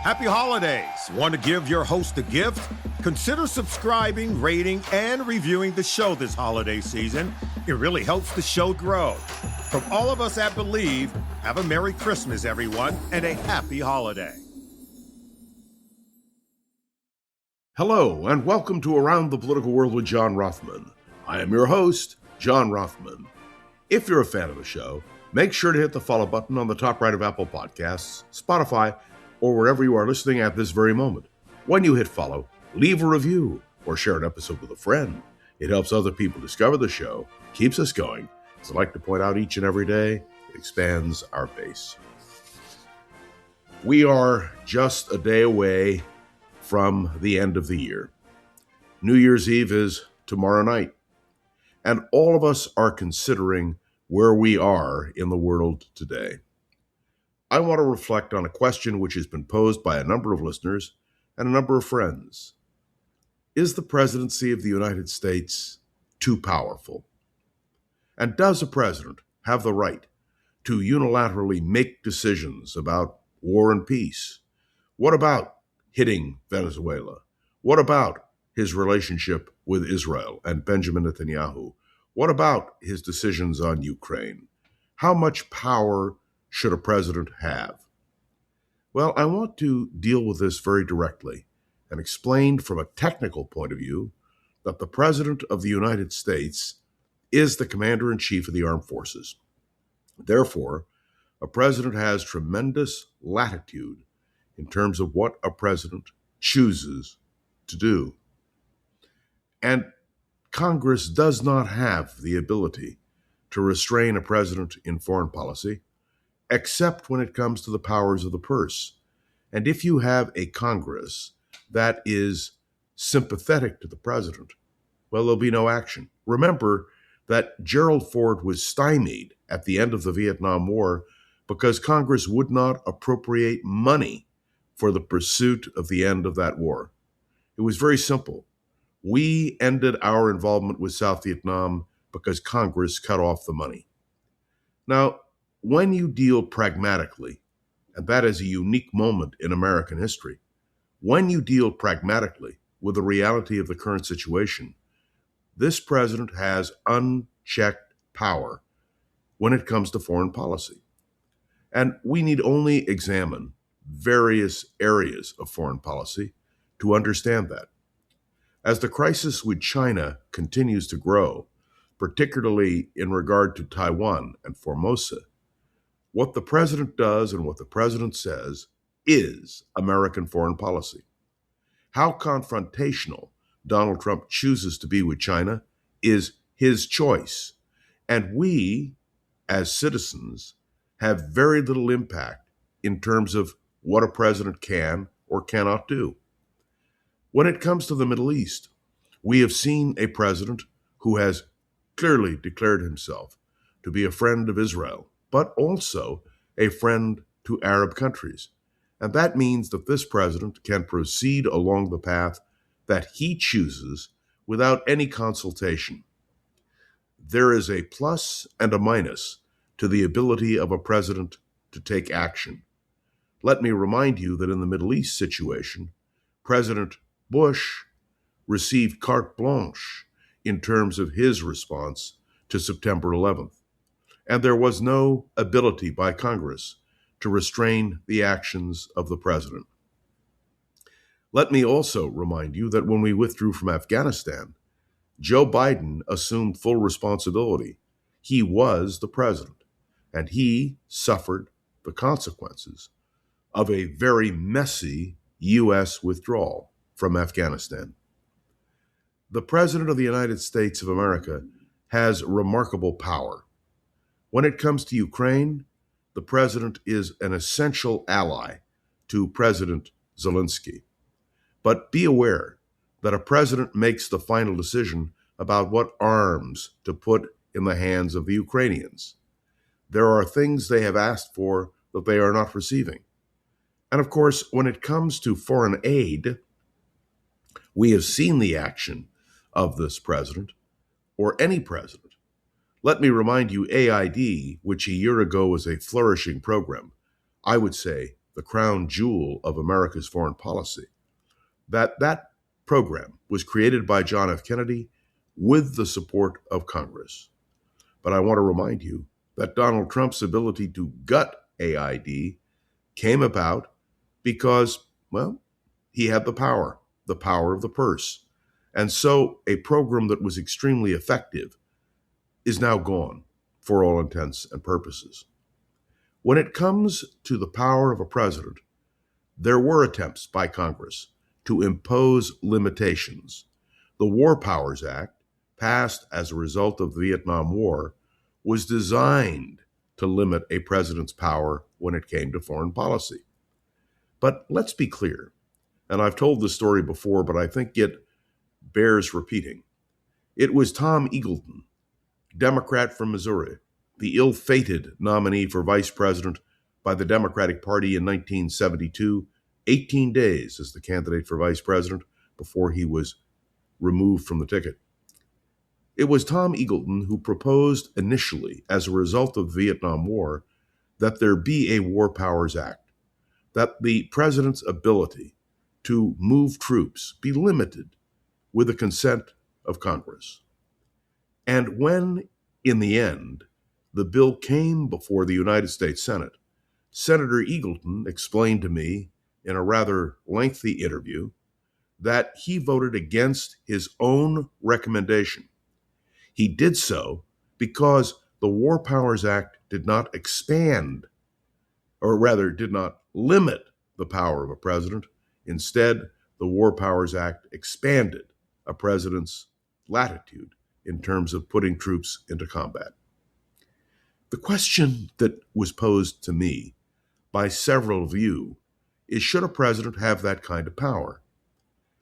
Happy holidays. Want to give your host a gift? Consider subscribing, rating, and reviewing the show this holiday season. It really helps the show grow. From all of us at Believe, have a Merry Christmas, everyone, and a happy holiday. Hello, and welcome to Around the Political World with John Rothman. I am your host, John Rothman. If you're a fan of the show, make sure to hit the follow button on the top right of Apple Podcasts, Spotify, or wherever you are listening at this very moment. When you hit follow, leave a review or share an episode with a friend. It helps other people discover the show, keeps us going. As I like to point out each and every day, it expands our base. We are just a day away from the end of the year. New Year's Eve is tomorrow night, and all of us are considering where we are in the world today. I want to reflect on a question which has been posed by a number of listeners and a number of friends. Is the presidency of the United States too powerful? And does a president have the right to unilaterally make decisions about war and peace? What about hitting Venezuela? What about his relationship with Israel and Benjamin Netanyahu? What about his decisions on Ukraine? How much power should a president have? Well, I want to deal with this very directly and explain from a technical point of view that the President of the United States is the Commander-in-Chief of the Armed Forces. Therefore, a president has tremendous latitude in terms of what a president chooses to do. And Congress does not have the ability to restrain a president in foreign policy, except when it comes to the powers of the purse. And if you have a Congress that is sympathetic to the president, well, there'll be no action. Remember that Gerald Ford was stymied at the end of the Vietnam War because Congress would not appropriate money for the pursuit of the end of that war. It was very simple. We ended our involvement with South Vietnam because Congress cut off the money. Now, when you deal pragmatically, and that is a unique moment in American history, when you deal pragmatically with the reality of the current situation, this president has unchecked power when it comes to foreign policy. And we need only examine various areas of foreign policy to understand that. As the crisis with China continues to grow, particularly in regard to Taiwan and Formosa, what the president does and what the president says is American foreign policy. How confrontational Donald Trump chooses to be with China is his choice. And we, as citizens, have very little impact in terms of what a president can or cannot do. When it comes to the Middle East, we have seen a president who has clearly declared himself to be a friend of Israel, but also a friend to Arab countries. And that means that this president can proceed along the path that he chooses without any consultation. There is a plus and a minus to the ability of a president to take action. Let me remind you that in the Middle East situation, President Bush received carte blanche in terms of his response to September 11th. And there was no ability by Congress to restrain the actions of the president. Let me also remind you that when we withdrew from Afghanistan, Joe Biden assumed full responsibility. He was the president, and he suffered the consequences of a very messy U.S. withdrawal from Afghanistan. The President of the United States of America has remarkable power. When it comes to Ukraine, the president is an essential ally to President Zelensky. But be aware that a president makes the final decision about what arms to put in the hands of the Ukrainians. There are things they have asked for that they are not receiving. And of course, when it comes to foreign aid, we have seen the action of this president, or any president. Let me remind you, AID, which a year ago was a flourishing program, I would say the crown jewel of America's foreign policy, that program was created by John F. Kennedy with the support of Congress. But I want to remind you that Donald Trump's ability to gut AID came about because, well, he had the power of the purse. And so a program that was extremely effective is now gone for all intents and purposes. When it comes to the power of a president, there were attempts by Congress to impose limitations. The War Powers Act, passed as a result of the Vietnam War, was designed to limit a president's power when it came to foreign policy. But let's be clear, and I've told this story before, but I think it bears repeating. It was Tom Eagleton, Democrat from Missouri, the ill-fated nominee for vice president by the Democratic Party in 1972, 18 days as the candidate for vice president before he was removed from the ticket. It was Tom Eagleton who proposed initially, as a result of the Vietnam War, that there be a War Powers Act, that the president's ability to move troops be limited with the consent of Congress. And when, in the end, the bill came before the United States Senate, Senator Eagleton explained to me in a rather lengthy interview that he voted against his own recommendation. He did so because the War Powers Act did not expand, or rather did not limit the power of a president. Instead, the War Powers Act expanded a president's latitude in terms of putting troops into combat. The question that was posed to me by several of you is, should a president have that kind of power?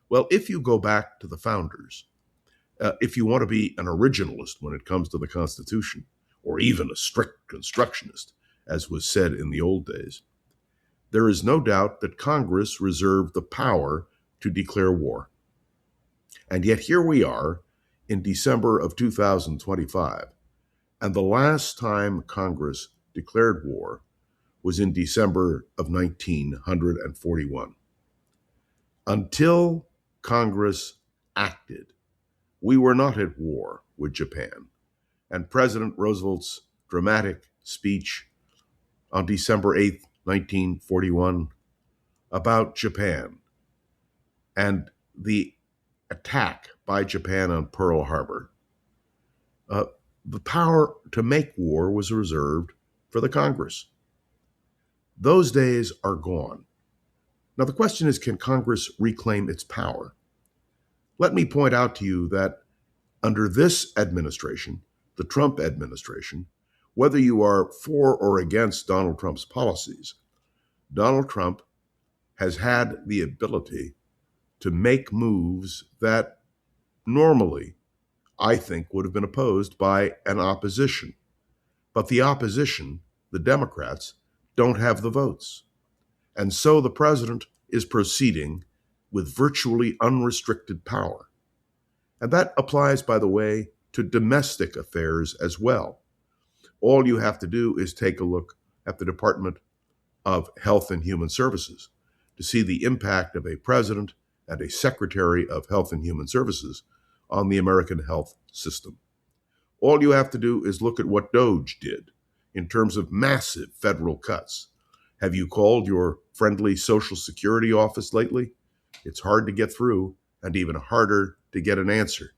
Well, if you go back to the founders, if you want to be an originalist when it comes to the Constitution, or even a strict constructionist, as was said in the old days, there is no doubt that Congress reserved the power to declare war. And yet here we are in December of 2025, and the last time Congress declared war was in December of 1941. Until Congress acted, we were not at war with Japan. And President Roosevelt's dramatic speech on December 8th, 1941, about Japan and the attack by Japan on Pearl Harbor, the power to make war was reserved for the Congress. Those days are gone. Now, the question is, can Congress reclaim its power? Let me point out to you that under this administration, the Trump administration, whether you are for or against Donald Trump's policies, Donald Trump has had the ability to make moves that normally, I think, would have been opposed by an opposition. But the opposition, the Democrats, don't have the votes. And so the president is proceeding with virtually unrestricted power. And that applies, by the way, to domestic affairs as well. All you have to do is take a look at the Department of Health and Human Services to see the impact of a president and a secretary of Health and Human Services on the American health system. All you have to do is look at what DOGE did in terms of massive federal cuts. Have you called your friendly Social Security office lately? It's hard to get through and even harder to get an answer.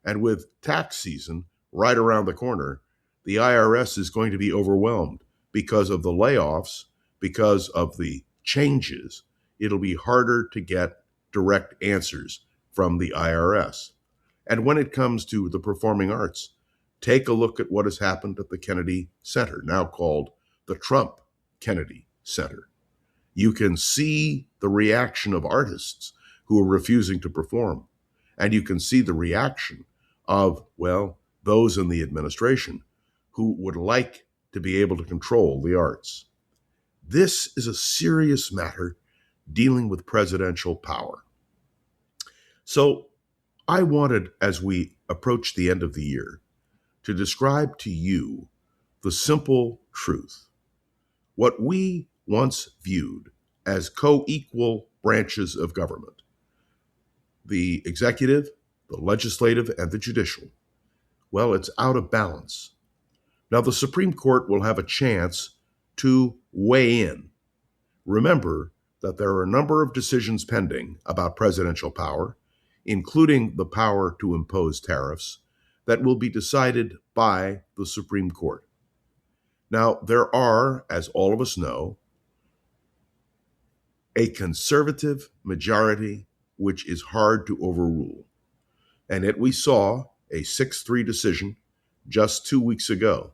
And with tax season right around the corner, the IRS is going to be overwhelmed because of the layoffs, because of the changes. It'll be harder to get direct answers from the IRS. And when it comes to the performing arts, take a look at what has happened at the Kennedy Center, now called the Trump Kennedy Center. You can see the reaction of artists who are refusing to perform. And you can see the reaction of, well, those in the administration who would like to be able to control the arts. This is a serious matter dealing with presidential power. So I wanted, as we approach the end of the year, to describe to you the simple truth. What we once viewed as co-equal branches of government, the executive, the legislative, and the judicial, well, it's out of balance. Now, the Supreme Court will have a chance to weigh in. Remember that there are a number of decisions pending about presidential power, including the power to impose tariffs, that will be decided by the Supreme Court. Now, there are, as all of us know, a conservative majority which is hard to overrule. And yet we saw a 6-3 decision just 2 weeks ago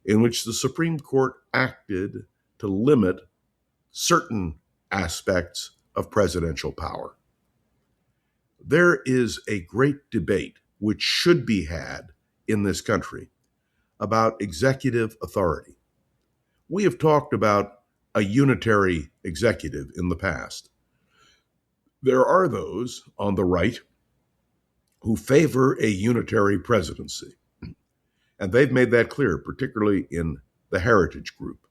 in which the Supreme Court acted to limit certain aspects of presidential power. There is a great debate which should be had in this country about executive authority. We have talked about a unitary executive in the past. There are those on the right who favor a unitary presidency, and they've made that clear, particularly in the Heritage Group.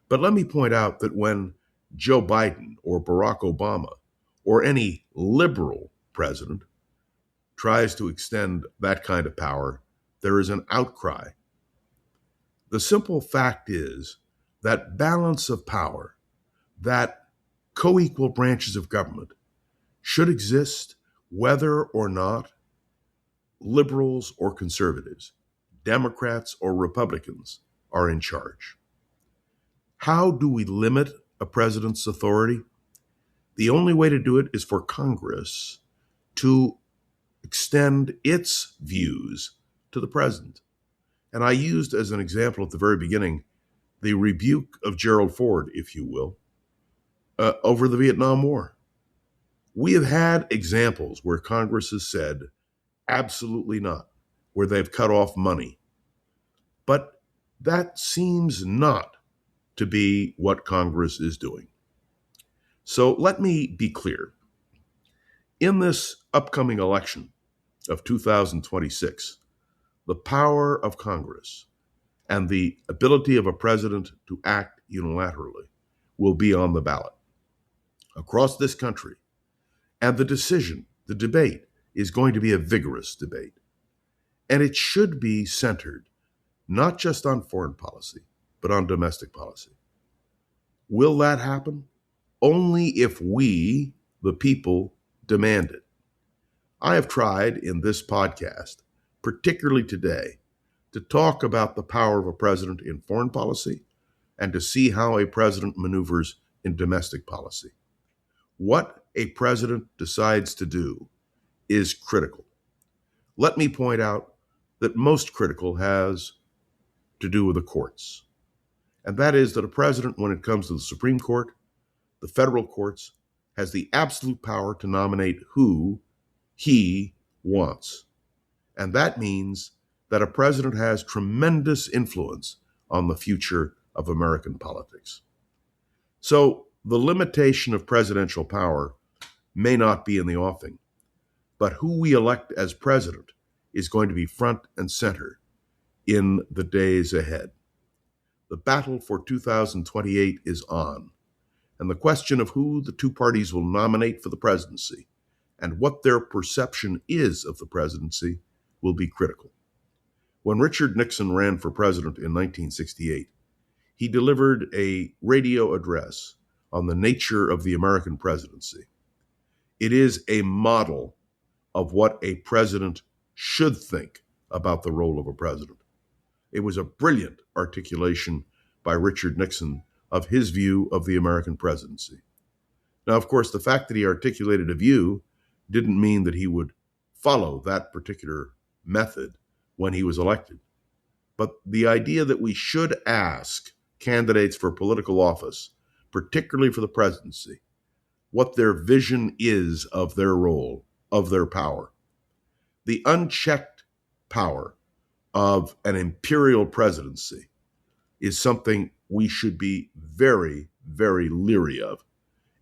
But let me point out that when Joe Biden or Barack Obama or any liberal president tries to extend that kind of power, there is an outcry. The simple fact is that balance of power, that co-equal branches of government should exist whether or not liberals or conservatives, Democrats or Republicans are in charge. How do we limit a president's authority? The only way to do it is for Congress to extend its views to the president. And I used as an example at the very beginning the rebuke of Gerald Ford, if you will, over the Vietnam War. We have had examples where Congress has said, absolutely not, where they've cut off money. But that seems not to be what Congress is doing. So let me be clear. In this upcoming election of 2026, the power of Congress and the ability of a president to act unilaterally will be on the ballot across this country. And the decision, the debate, is going to be a vigorous debate. And it should be centered not just on foreign policy, but on domestic policy. Will that happen? Only if we, the people, demand it. I have tried in this podcast, particularly today, to talk about the power of a president in foreign policy and to see how a president maneuvers in domestic policy. What a president decides to do is critical. Let me point out that most critical has to do with the courts. And that is that a president, when it comes to the Supreme Court, the federal courts, has the absolute power to nominate who he wants. And that means that a president has tremendous influence on the future of American politics. So the limitation of presidential power may not be in the offing, but who we elect as president is going to be front and center in the days ahead. The battle for 2028 is on, and the question of who the two parties will nominate for the presidency and what their perception is of the presidency will be critical. When Richard Nixon ran for president in 1968, he delivered a radio address on the nature of the American presidency. It is a model of what a president should think about the role of a president. It was a brilliant articulation by Richard Nixon of his view of the American presidency. Now, of course, the fact that he articulated a view didn't mean that he would follow that particular method when he was elected. But the idea that we should ask candidates for political office, particularly for the presidency, what their vision is of their role, of their power. The unchecked power of an imperial presidency is something we should be very, very leery of.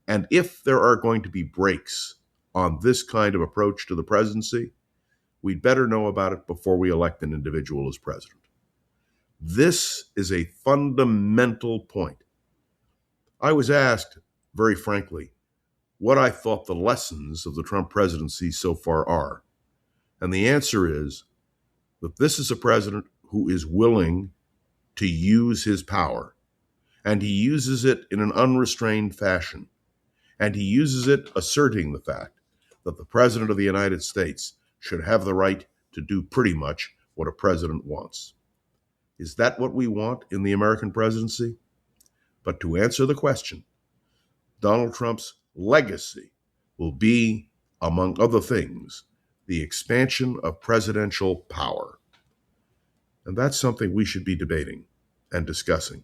And if there are going to be breaks on this kind of approach to the presidency, we'd better know about it before we elect an individual as president. This is a fundamental point. I was asked, very frankly, what I thought the lessons of the Trump presidency so far are. And the answer is that this is a president who is willing to use his power, and he uses it in an unrestrained fashion. And he uses it asserting the fact that the President of the United States should have the right to do pretty much what a president wants. Is that what we want in the American presidency? But to answer the question, Donald Trump's legacy will be, among other things, the expansion of presidential power. And that's something we should be debating and discussing.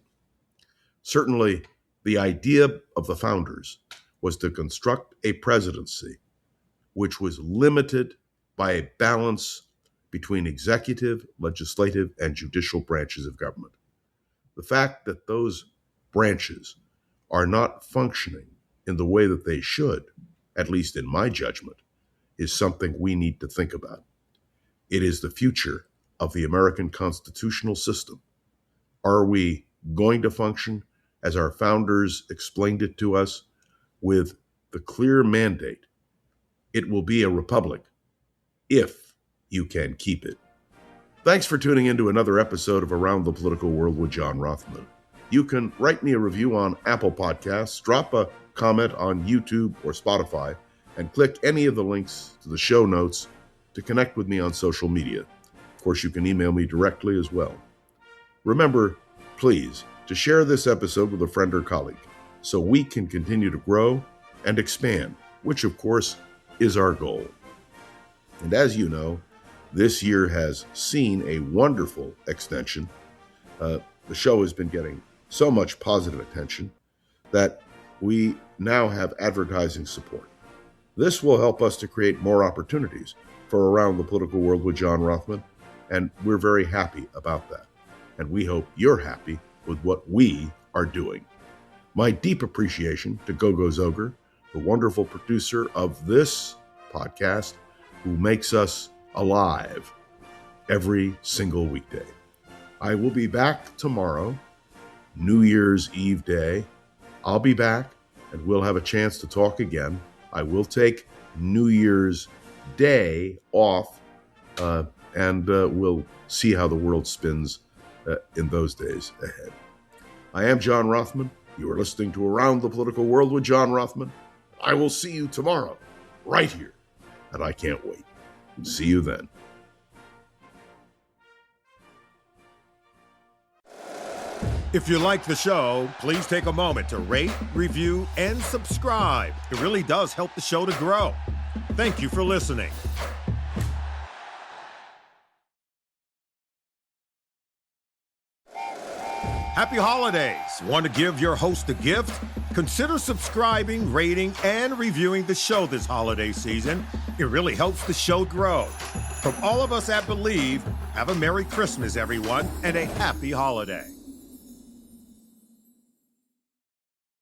Certainly, the idea of the founders was to construct a presidency which was limited by a balance between executive, legislative, and judicial branches of government. The fact that those branches are not functioning in the way that they should, at least in my judgment, is something we need to think about. It is the future of the American constitutional system. Are we going to function as our founders explained it to us, with the clear mandate, it will be a republic if you can keep it? Thanks for tuning in to another episode of Around the Political World with John Rothman. You can write me a review on Apple Podcasts, drop a comment on YouTube or Spotify, and click any of the links to the show notes to connect with me on social media. Of course, you can email me directly as well. Remember, please, to share this episode with a friend or colleague so we can continue to grow and expand, which of course is our goal. And as you know, this year has seen a wonderful extension. The show has been getting so much positive attention that we now have advertising support. This will help us to create more opportunities for Around the Political World with John Rothman, and we're very happy about that. And we hope you're happy with what we are doing. My deep appreciation to Gogo Zoger, the wonderful producer of this podcast, who makes us alive every single weekday. I will be back tomorrow, New Year's Eve day. I'll be back and we'll have a chance to talk again. I will take New Year's Day off and we'll see how the world spins in those days ahead. I am John Rothman. You are listening to Around the Political World with John Rothman. I will see you tomorrow, right here, and I can't wait. See you then. If you like the show, please take a moment to rate, review, and subscribe. It really does help the show to grow. Thank you for listening. Happy holidays! Want to give your host a gift? Consider subscribing, rating, and reviewing the show this holiday season. It really helps the show grow. From all of us at Believe, have a Merry Christmas, everyone, and a Happy Holiday.